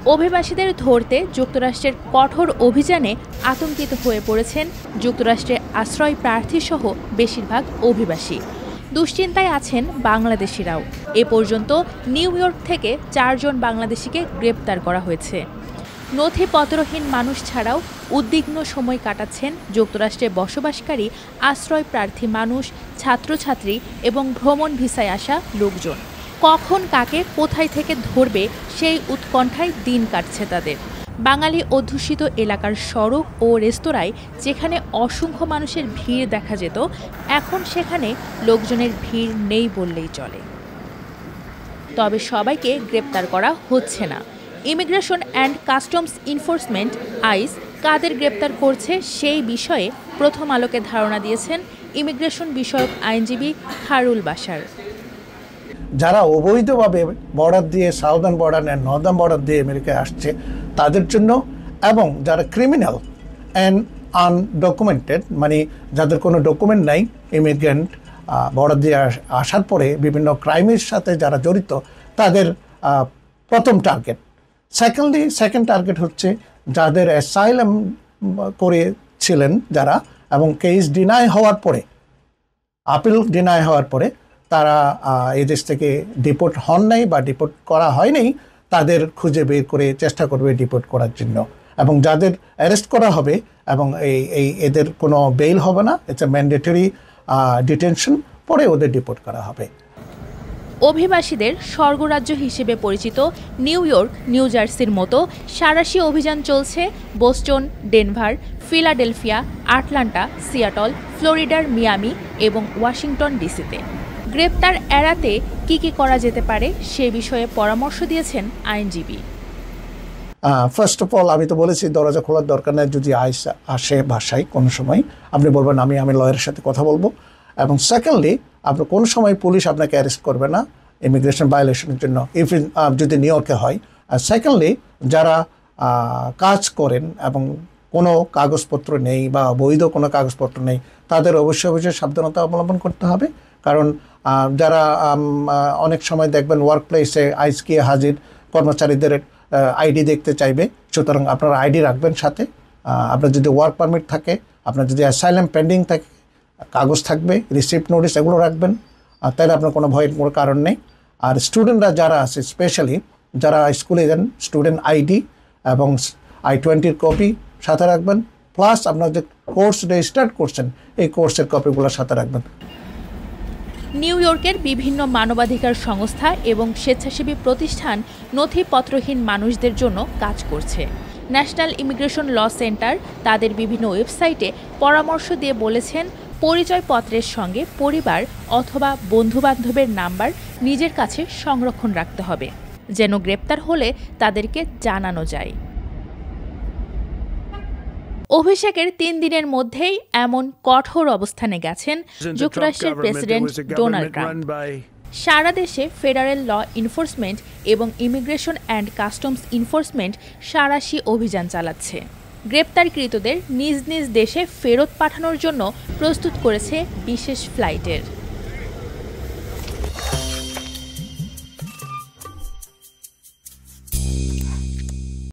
অভিবাসীদের ধরতে যুক্তরাষ্ট্রের কঠোর অভিযানে আতঙ্কিত হয়ে পড়েছেন যুক্তরাষ্ট্রে আশ্রয় প্রার্থীসহ বেশিরভাগ অভিবাসী। দুশ্চিন্তায় আছেন বাংলাদেশিরাও। এ পর্যন্ত নিউ ইয়র্ক থেকে 4 জন বাংলাদেশিকে গ্রেপ্তার করা হয়েছে। নথিপত্রহীন মানুষ ছাড়াও উদ্বিগ্ন সময় কাটাচ্ছেন যুক্তরাষ্ট্রে বসবাসকারী আশ্রয় প্রার্থী মানুষ, ছাত্রছাত্রী এবং ভ্রমণ ভিসায় আসা লোকজন। কখন কাকে কোথায় থেকে ধরবে সেই উৎকণ্ঠায় দিন কাটছে তাদের। বাঙালি অধ্যুষিত এলাকার সড়ক ও রেস্তোরাঁয় যেখানে অসংখ্য মানুষের ভিড় দেখা যেত, এখন সেখানে লোকজনের ভিড় নেই বললেই চলে। তবে সবাইকে গ্রেপ্তার করা হচ্ছে না। Immigration and customs enforcement ICE কাদের গ্রেপ্তার করছে সেই বিষয়ে প্রথম আলোকে ধারণা দিয়েছেন ইমিগ্রেশন বিষয়ক আইনজীবী খায়রুল বাশার। যারা অবৈধভাবে বর্ডার দিয়ে southern border and Northern border দিয়ে আমেরিকায় আসছে তাদের জন্য, এবং যারা ক্রিমিনাল অ্যান্ড আনডকুমেন্টেড, মানে যাদের কোনো ডকুমেন্ট নাই, ইমিগ্রেন্ট বর্ডার দিয়ে আসার পরে বিভিন্ন ক্রাইমের সাথে যারা জড়িত, তাদের প্রথম টার্গেট। সেকেন্ড টার্গেট হচ্ছে যাদের অ্যাসাইলাম করেছিলেন যারা, এবং কেস ডিনাই হওয়ার পরে, আপিল ডিনাই হওয়ার পরে তারা এদেশ থেকে ডিপোর্ট হন নাই বা ডিপোর্ট করা হয়নি, তাদের খুঁজে বের করে চেষ্টা করবে ডিপোর্ট করার জন্য। এবং যাদের অ্যারেস্ট করা হবে এবং এদের কোনো বেইল হবে না, ইটস এ ম্যান্ডেটরি ডিটেনশন, পরে ওদের ডিপোর্ট করা হবে। অভিবাসীদের স্বর্গরাজ্য হিসেবে পরিচিত নিউ ইয়র্ক, নিউ জার্সির মতো সাঁড়াশি অভিযান চলছে Boston, Denver, Philadelphia, Atlanta, Seattle, ফ্লোরিডার মিয়ামি এবং ওয়াশিংটন ডিসিতে। গ্রেপ্তার এড়াতে কি করা যেতে পারে সে বিষয়ে পরামর্শ দিয়েছেন আইনজীবী। ফার্স্ট অফ অল, আমি তো বলেছি দরজা খোলার দরকার নেই। যদি আইস আসে বাসায় কোনো সময়, আপনি বলবেন আমি লয়ারের সাথে কথা বলবো। এবং সেকেন্ডলি, আপনার কোনো সময় পুলিশ আপনাকে অ্যারেস্ট করবে না ইমিগ্রেশন ভায়োলেশনের জন্য, যদি নিউ ইয়র্কে হয়। আর সেকেন্ডলি, যারা কাজ করেন এবং কোনো কাগজপত্র নেই বা বৈধ কোনো কাগজপত্র নেই, তাদের অবশ্যই সাবধানতা অবলম্বন করতে হবে। কারণ যারা অনেক সময় দেখবেন ওয়ার্ক প্লেসে আইস গিয়ে হাজির, কর্মচারীদের আইডি দেখতে চাইবে। সুতরাং আপনারা আইডি রাখবেন সাথে। আপনার যদি ওয়ার্ক পারমিট থাকে, আপনার যদি অ্যাসাইলাম পেন্ডিং থাকে, কাগজ থাকবে, রিসিপ্ট নোটিস, এগুলো রাখবেন। তাহলে আপনার কোনো ভয়ের কোনো কারণ নেই। আর স্টুডেন্টরা যারা আছে, স্পেশালি যারা স্কুলে যান, স্টুডেন্ট আইডি এবং I-20 কপি সাথে রাখবেন। প্লাস আপনার যে কোর্স রেজিস্টার করছেন, এই কোর্সের কপিগুলো সাথে রাখবেন। নিউ ইয়র্কের বিভিন্ন মানবাধিকার সংস্থা এবং স্বেচ্ছাসেবী প্রতিষ্ঠান নথিপত্রহীন মানুষদের জন্য কাজ করছে। ন্যাশনাল ইমিগ্রেশন ল সেন্টার তাদের বিভিন্ন ওয়েবসাইটে পরামর্শ দিয়ে বলেছেন, পরিচয়পত্রের সঙ্গে পরিবার অথবা বন্ধুবান্ধবের নাম্বার নিজের কাছে সংরক্ষণ রাখতে হবে, যেন গ্রেপ্তার হলে তাদেরকে জানানো যায়। অভিষেকের 3 দিনের মধ্যেই এমন কঠোর অবস্থানে গেছেন যুক্তরাষ্ট্রের প্রেসিডেন্ট ডোনাল্ড ট্রাম্প। সারা দেশে ফেডারেল ল এনফোর্সমেন্ট এবং ইমিগ্রেশন অ্যান্ড কাস্টমস এনফোর্সমেন্ট সাঁড়াশি অভিযান চালাচ্ছে। গ্রেপ্তারকৃতদের নিজ নিজ দেশে ফেরত পাঠানোর জন্য প্রস্তুত করেছে বিশেষ ফ্লাইটের।